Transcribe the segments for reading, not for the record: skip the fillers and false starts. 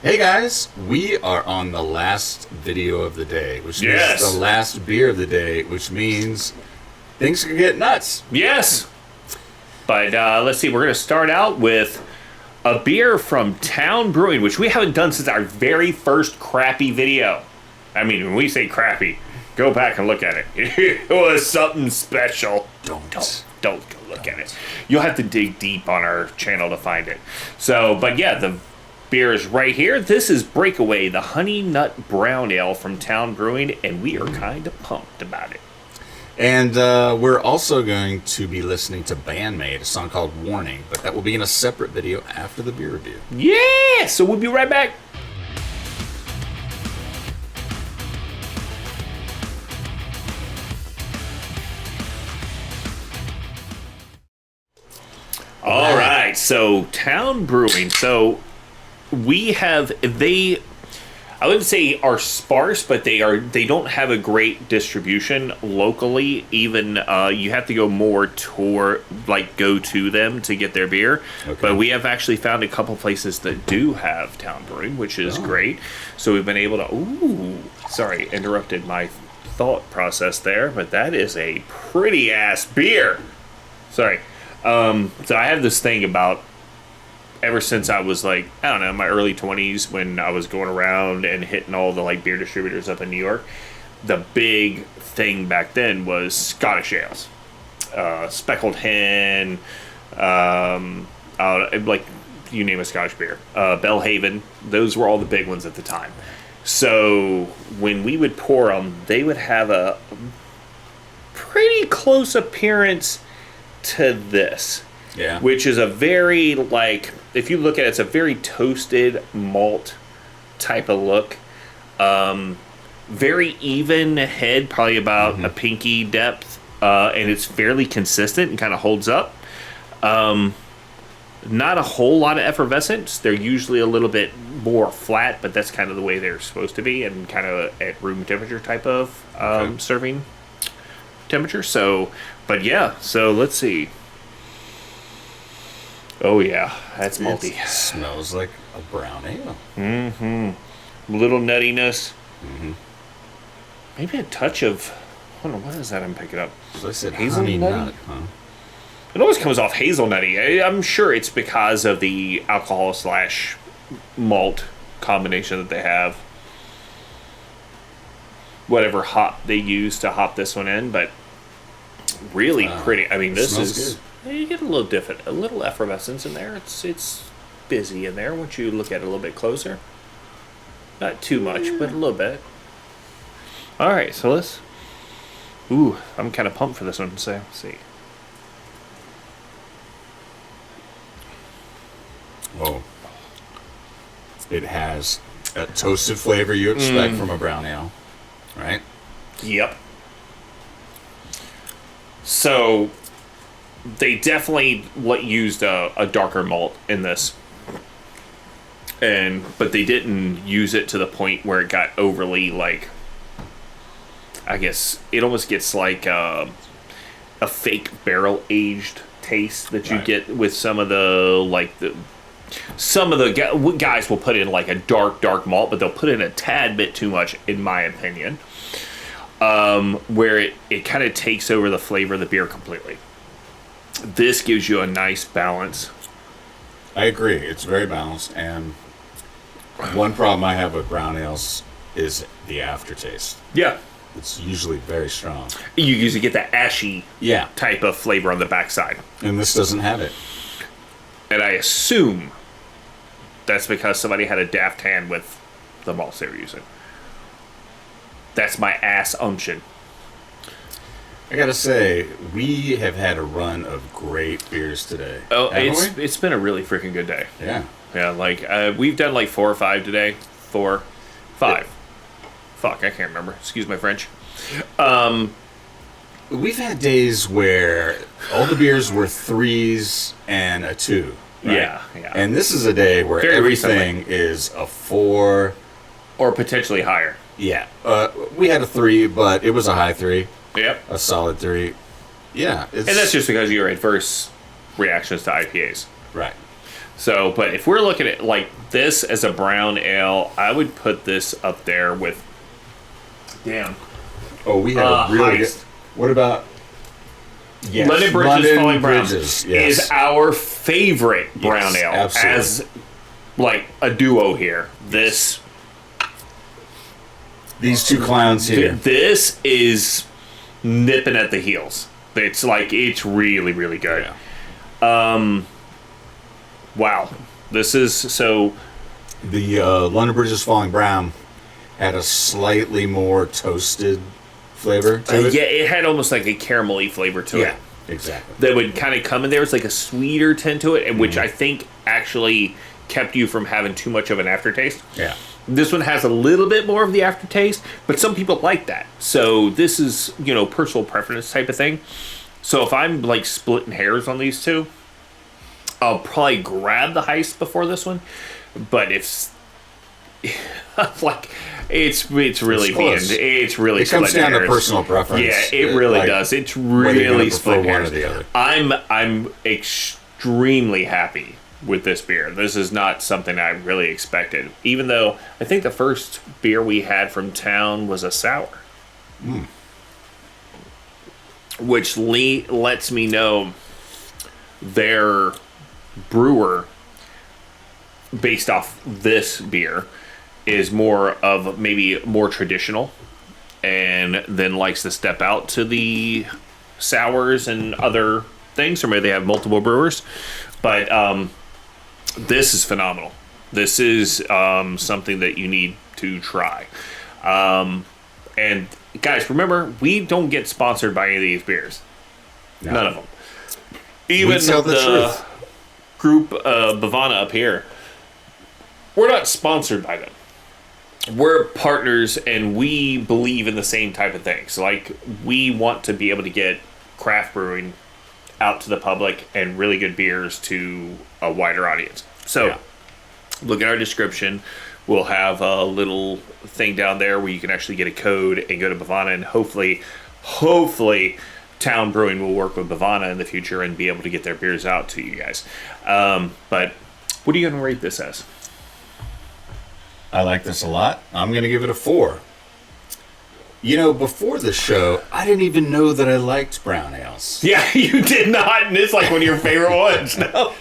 Hey guys, we are on the last video of the day, which Yes. means the last beer of the day, which means things can get nuts. Yes. But let's see, we're going to start out with a beer from Town Brewing, which we haven't done since our very first crappy video. I mean, when we say crappy, go back and look at it. It was something special. Don't go look at it. You'll have to dig deep on our channel to find it. So, but yeah, the beer is right here. This is Breakaway, the Honey Nut Brown Ale from Town Brewing, and we are kind of pumped about it. And we're also going to be listening to Bandmate, a song called Warning, but that will be in a separate video after the beer review. Yeah! So we'll be right back. All right, so Town Brewing. So we have I wouldn't say are sparse, but they don't have a great distribution locally. Even you have to go more go to them to get their beer. Okay. But we have actually found a couple places that do have Town Brewing, which is great. So we've been able to. Sorry, interrupted my thought process there, but that is a pretty ass beer. Sorry. So I have this thing about ever since I was in my early 20s when I was going around and hitting all the beer distributors up in New York. The big thing back then was Scottish ales, Speckled Hen, you name a Scottish beer, Belhaven. Those were all the big ones at the time. So when we would pour them, they would have a pretty close appearance to this. Yeah. Which is a very, if you look at it, it's a very toasted malt type of look. Very even head, probably about a pinky depth. And it's fairly consistent and kind of holds up. Not a whole lot of effervescence. They're usually a little bit more flat, but that's kind of the way they're supposed to be and kind of at room temperature type of serving temperature. So, but yeah, so let's see. Oh yeah, that's malty. It smells like a brown ale. Mm-hmm. Little nuttiness. Mm-hmm. Maybe a touch of, I don't know, what is that I'm picking up? So I said hazelnut, huh? It always comes off hazelnutty. I'm sure it's because of the alcohol / malt combination that they have. Whatever hop they use to hop this one in, but really pretty. I mean, this is good. You get a little effervescence in there. It's busy in there once you look at it a little bit closer. Not too much, but a little bit. All right, so let's. I'm kind of pumped for this one. So let's see. Oh, it has a toasted flavor you expect from a brown ale, right? Yep. So they definitely used a darker malt in this, but they didn't use it to the point where it got overly I guess it almost gets like a fake barrel aged taste that you get with some of the guys will put in a dark malt, but they'll put in a tad bit too much, in my opinion, where it kind of takes over the flavor of the beer completely. This gives you a nice balance. I agree. It's very balanced. And one problem I have with brown ales is the aftertaste. Yeah. It's usually very strong. You usually get that ashy type of flavor on the backside. And this doesn't have it. And I assume that's because somebody had a daft hand with the malts they were using. That's my assumption. I gotta say, we have had a run of great beers today. Oh, it's been a really freaking good day. Yeah. Yeah, we've done 4 or 5 today. 4, 5. Fuck, I can't remember. Excuse my French. We've had days where all the beers were 3s and a 2. Right? Yeah. And this is a day where everything is a 4. Or potentially higher. Yeah. We had a 3, but it was a high 3. Yep. A solid 3. Yeah. And that's just because of your adverse reactions to IPAs. Right. So, but if we're looking at like this as a brown ale, I would put this up there with. Damn. Oh, we have a really good. What about? Yes, London Bridges Falling Brown yes. is our favorite brown ale. Absolutely. As like a duo here. These two clowns here. This is nipping at the heels. It's like it's really, really good. Yeah. Wow. This is so. The London Bridges Falling Brown had a slightly more toasted flavor to it. Yeah, it had almost like a caramelly flavor to it. Exactly. That would kind of come in there. It's like a sweeter tint to it, and which I think actually kept you from having too much of an aftertaste. Yeah. This one has a little bit more of the aftertaste, but some people like that. So this is, personal preference type of thing. So if I'm like splitting hairs on these two, I'll probably grab the Heist before this one. But if like it's really it's really it comes down to personal preference. Yeah, it really does. It's really split one hairs. or the other. I'm extremely happy with this beer. This is not something I really expected. Even though I think the first beer we had from town was a sour. Which lets me know their brewer, based off this beer, is more of maybe more traditional and then likes to step out to the sours and other things, or maybe they have multiple brewers. But this is phenomenal. This is something that you need to try. And guys, remember, we don't get sponsored by any of these beers. No. None of them. Even the group BEVANA up here, we're not sponsored by them. We're partners, and we believe in the same type of things. Like, we want to be able to get craft brewing out to the public and really good beers to a wider audience. So, look at our description. We'll have a little thing down there where you can actually get a code and go to BEVANA, and hopefully Town Brewing will work with BEVANA in the future and be able to get their beers out to you guys. But what are you going to rate this as? I like this a lot. I'm going to give it a 4. Before the show, I didn't even know that I liked brown ales. Yeah, you did not, and it's like one of your favorite ones. No.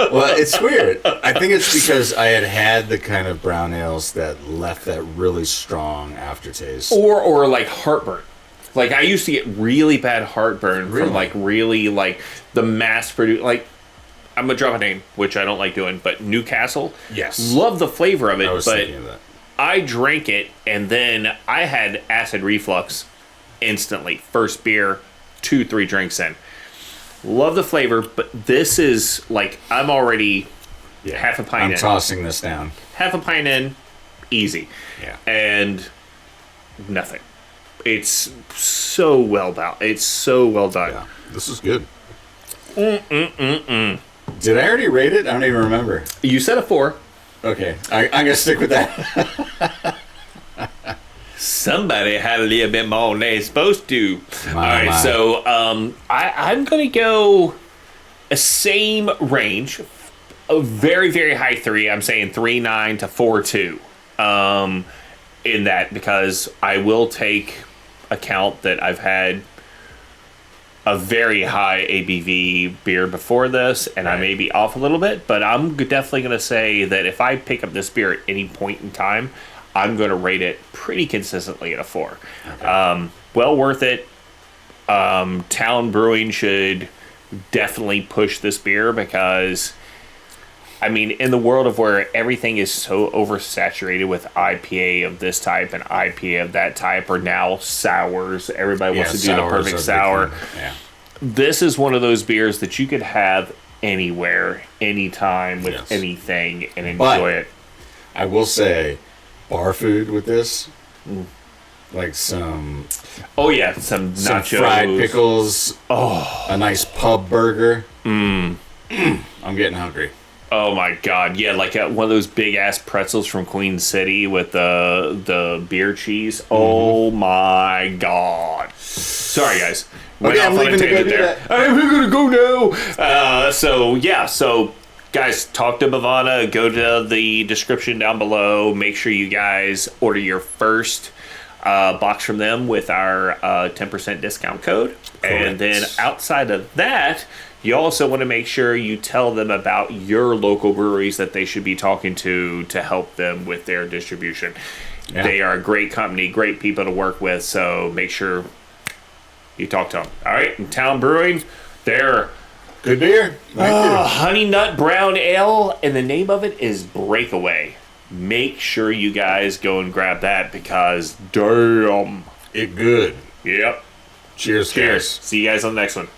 Well, it's weird. I think it's because I had the kind of brown ales that left that really strong aftertaste. Or like heartburn. Like, I used to get really bad heartburn from like really like the mass produced, like, I'm going to drop a name, which I don't like doing, but Newcastle. Yes. Love the flavor of it, I was thinking of that. I drank it, and then I had acid reflux instantly. First beer, 2-3 drinks in. Love the flavor, but this is like, I'm already half a pint in. I'm tossing this down. Half a pint in, easy. Yeah. And nothing. It's so well balanced. It's so well done. Yeah. This is good. Did I already rate it? I don't even remember. You said a 4. Okay. I'm going to stick with that. Somebody had a little bit more than they're supposed to. All right, so I'm going to go a same range, a very, very high 3. I'm saying 3.9 to 4.2 in that, because I will take account that I've had a very high ABV beer before this, and I may be off a little bit, but I'm definitely going to say that if I pick up this beer at any point in time, I'm going to rate it pretty consistently at a 4. Okay. Well worth it. Town Brewing should definitely push this beer, because, I mean, in the world of where everything is so oversaturated with IPA of this type and IPA of that type, or now sours, everybody wants to do the perfect sour. Yeah. This is one of those beers that you could have anywhere, anytime, with anything, and enjoy it. I will say, bar food with this, like some some nachos, fried pickles, a nice pub burger. I'm getting hungry. Oh my god, yeah, like one of those big ass pretzels from Queen City with the beer cheese. Oh my god. Sorry guys. Okay, I'm leaving to go do that. I'm gonna go now. So guys, talk to BEVANA. Go to the description down below. Make sure you guys order your first box from them with our 10% discount code. And then outside of that, you also want to make sure you tell them about your local breweries that they should be talking to help them with their distribution. Yeah. They are a great company, great people to work with, so make sure you talk to them. All right, and Town Brewing, they're good beer. Honey Nut Brown Ale, and the name of it is Breakaway. Make sure you guys go and grab that because damn, it good. Yep. Cheers, Cheers. guys. See you guys on the next one.